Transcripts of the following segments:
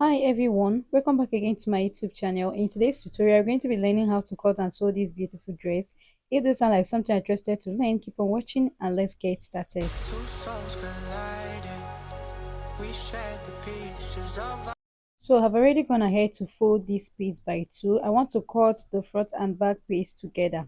Hi everyone, welcome back again to my YouTube channel. In today's tutorial, we're going to be learning how to cut and sew this beautiful dress. If this sounds like something I'm interested to learn, keep on watching and let's get started. Two souls colliding. We shared the pieces of. So I've already gone ahead to fold this piece by two. I want to cut the front and back piece together.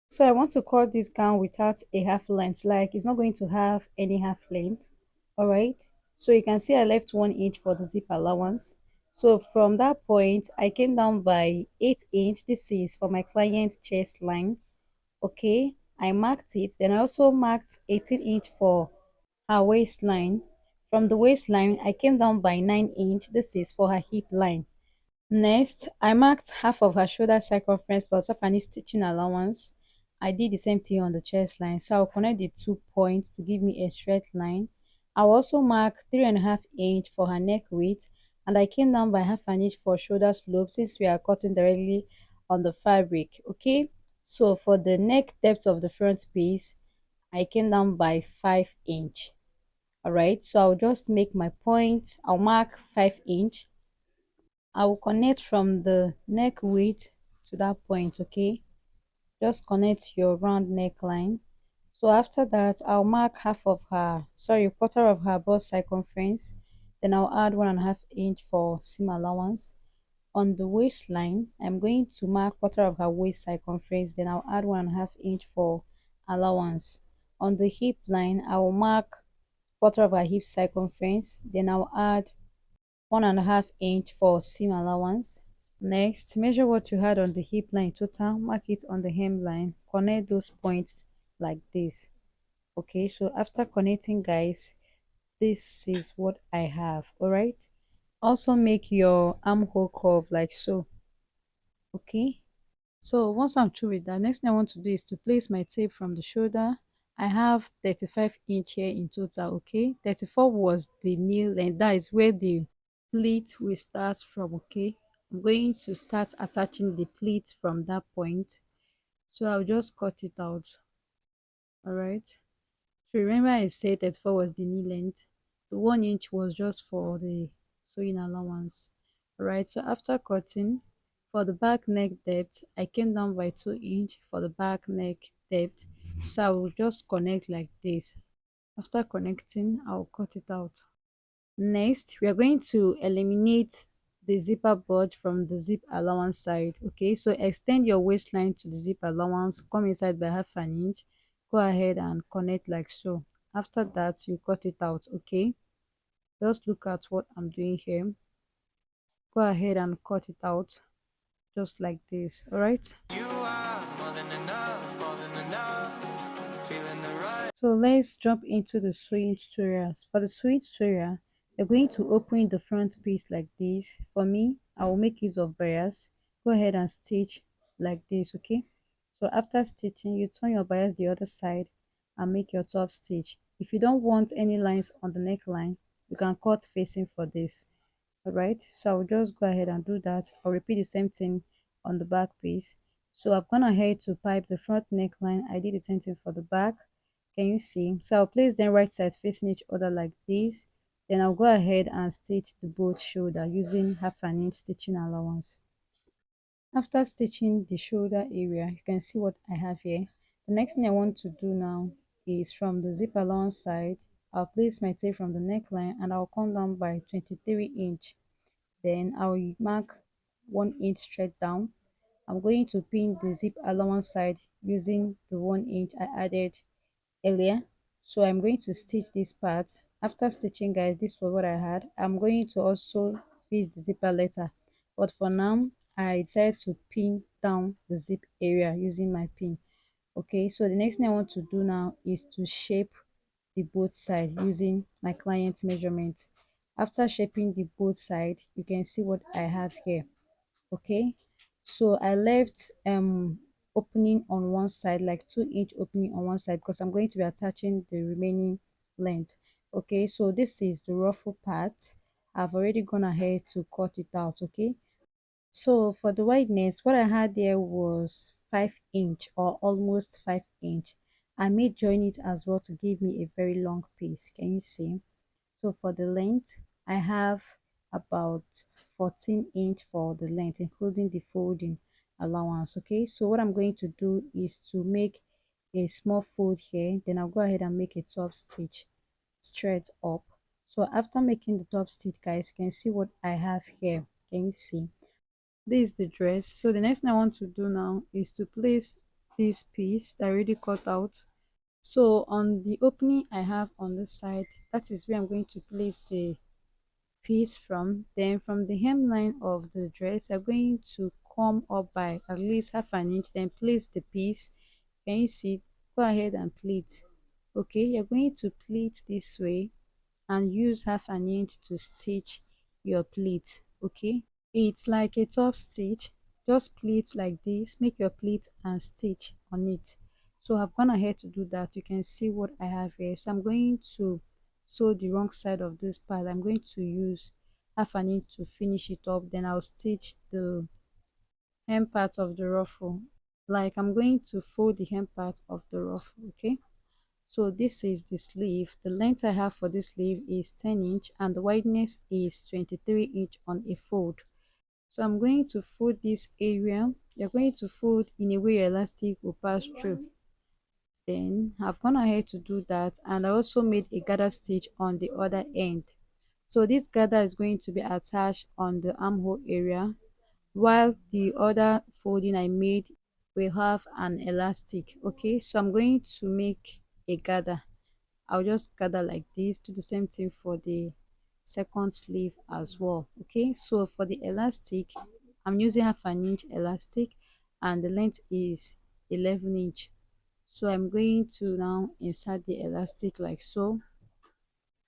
So I want to cut this gown without a half length, like it's not going to have any half length. Alright, so you can see I left 1 inch for the zip allowance. So from that point I came down by 8 inch. This is for my client's chest line. Okay, I marked it. Then I also marked 18 inch for her waistline. From the waistline I came down by 9 inch. This is for her hip line. Next, I marked half of her shoulder circumference plus half any stitching allowance. I did the same thing on the chest line. So I'll connect the 2 points to give me a straight line. I'll also mark 3.5 inch for her neck width, and I came down by half an inch for shoulder slope since we are cutting directly on the fabric. Okay, so for the neck depth of the front piece, I came down by 5 inch. All right, so I'll just make my point. I'll mark 5 inch. I will connect from the neck width to that point. Okay, just connect your round neckline. So after that I'll mark half of her, sorry, quarter of her bust circumference. Then I'll add 1.5 inch for seam allowance. On the waistline I'm going to mark quarter of her waist circumference, then I'll add 1.5 inch for allowance. On the hip line I will mark quarter of her hip circumference, then I'll add 1.5 inch for seam allowance. Next, measure what you had on the hip line total, mark it on the hemline, connect those points like this. Okay, so after connecting, guys, this is what I have. All right, also make your armhole curve like so. Okay, so once I'm through with that, next thing I want to do is to place my tape from the shoulder. I have 35 inch here in total. Okay, 34 was the knee length, that is where the pleat will start from. Okay, I'm going to start attaching the pleat from that point, so I'll just cut it out. All right, so remember I said 34 was the knee length, the 1 inch was just for the sewing allowance. All right, so after cutting, for the back neck depth I came down by 2 inch for the back neck depth. So I will just connect like this. After connecting, I'll cut it out. Next, we are going to eliminate the zipper bulge from the zip allowance side. Okay, so extend your waistline to the zip allowance, come inside by half an inch, go ahead and connect like so. After that, you cut it out. Okay, just look at what I'm doing here. Go ahead and cut it out just like this. All right, You are more than enough, more than enough. Feeling the rush. so let's jump into the sewing tutorials. For the sewing tutorial, you're going to open the front piece like this. For me, I will make use of bias. Go ahead and stitch like this. Okay, so after stitching, you turn your bias the other side and make your top stitch. If you don't want any lines on the neckline, you can cut facing for this. All right, so I'll just go ahead and do that. I'll repeat the same thing on the back piece. So I've gone ahead to pipe the front neckline. I did the same thing for the back. Can you see? So I'll place them right sides facing each other like this. Then I'll go ahead and stitch the both shoulder using half an inch stitching allowance. After stitching the shoulder area, you can see what I have here. The next thing I want to do now is from the zip allowance side, I'll place my tape from the neckline and I'll come down by 23 inch. Then I'll mark 1 inch straight down. I'm going to pin the zip allowance side using the 1 inch I added earlier. So I'm going to stitch this part. After stitching, guys, this was what I had. I'm going to also fix the zipper later, but for now I decided to pin down the zip area using my pin. Okay, so the next thing I want to do now is to shape the both side using my client's measurement. After shaping the both side, you can see what I have here. Okay, so I left opening on one side, like 2 inch opening on one side, because I'm going to be attaching the remaining length. Okay, so this is the ruffle part. I've already gone ahead to cut it out. Okay, so for the wideness, what I had there was 5 inch or almost 5 inch. I may join it as well to give me a very long piece. Can you see? So for the length, I have about 14 inch for the length, including the folding allowance. Okay, so what I'm going to do is to make a small fold here, then I'll go ahead and make a top stitch straight up. So after making the top stitch, guys, you can see what I have here. Can you see? This is the dress. So the next thing I want to do now is to place this piece that I already cut out. So on the opening I have on this side, that is where I'm going to place the piece from. Then from the hemline of the dress, you're going to come up by at least half an inch, then place the piece. Can you see? Go ahead and pleat. Okay, you're going to pleat this way and use half an inch to stitch your pleat. Okay, it's like a top stitch. Just pleat like this, make your pleat and stitch on it. So I've gone ahead to do that. You can see what I have here. So I'm going to sew the wrong side of this part. I'm going to use half an inch to finish it up, then I'll stitch the hem part of the ruffle. Like I'm going to fold the hem part of the ruffle. Okay, so this is the sleeve. The length I have for this sleeve is 10 inch and the wideness is 23 inch on a fold. So I'm going to fold this area. You're going to fold in a way your elastic will pass through. Then I've gone ahead to do that, and I also made a gather stitch on the other end. So this gather is going to be attached on the armhole area, while the other folding I made will have an elastic. Okay, so I'm going to make a gather. I'll just gather like this. Do the same thing for the second sleeve as well. Okay, so for the elastic, I'm using half an inch elastic and the length is 11 inch. So I'm going to now insert the elastic like so.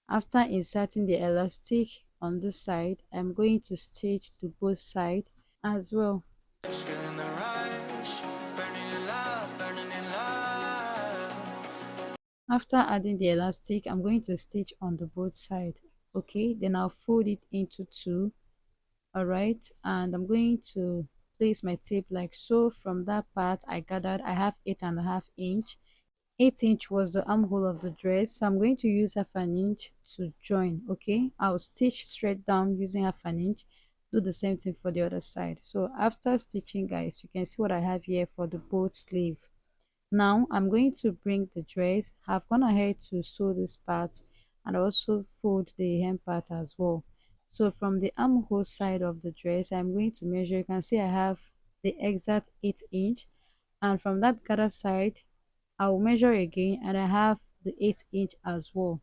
After inserting the elastic on this side, I'm going to stitch to both sides as well. Feeling the rush, burning in love, burning in love. After adding the elastic, I'm going to stitch on the both side. Okay, then I'll fold it into two. All right, and I'm going to place my tape like so. From that part I gathered, I have 8.5 inch. 8 inch was the armhole of the dress, so I'm going to use half an inch to join. Okay, I'll stitch straight down using half an inch. Do the same thing for the other side. So after stitching, guys, you can see what I have here for the both sleeve. Now I'm going to bring the dress. I've gone ahead to sew this part and also fold the hem part as well. So from the armhole side of the dress, I'm going to measure. You can see I have the exact 8 inch, and from that gather side I will measure again and I have the 8 inch as well.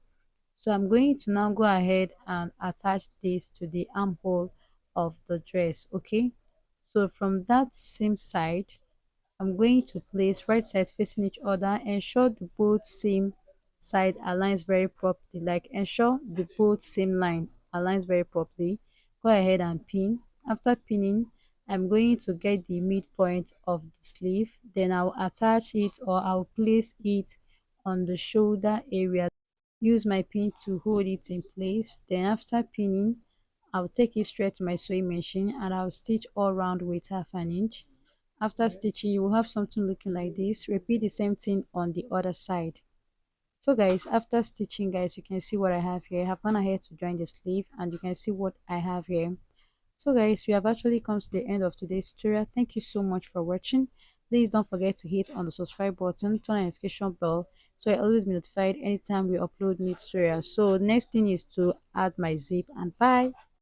So I'm going to now go ahead and attach this to the armhole of the dress. Okay, so from that same side I'm going to place right sides facing each other. Ensure the both same side aligns very properly. Like ensure the both same line aligns very properly. Go ahead and pin. After pinning, I'm going to get the midpoint of the sleeve. Then I'll attach it, or I'll place it on the shoulder area. Use my pin to hold it in place. Then after pinning, I'll take it straight to my sewing machine and I'll stitch all round with half an inch. After stitching, you will have something looking like this. Repeat the same thing on the other side. So guys, after stitching, guys, you can see what I have here. I have gone ahead to join the sleeve and you can see what I have here. So guys, we have actually come to the end of today's tutorial. Thank you so much for watching. Please don't forget to hit on the subscribe button, turn on notification bell, so I always be notified anytime we upload new tutorials. So next thing is to add my zip, and bye.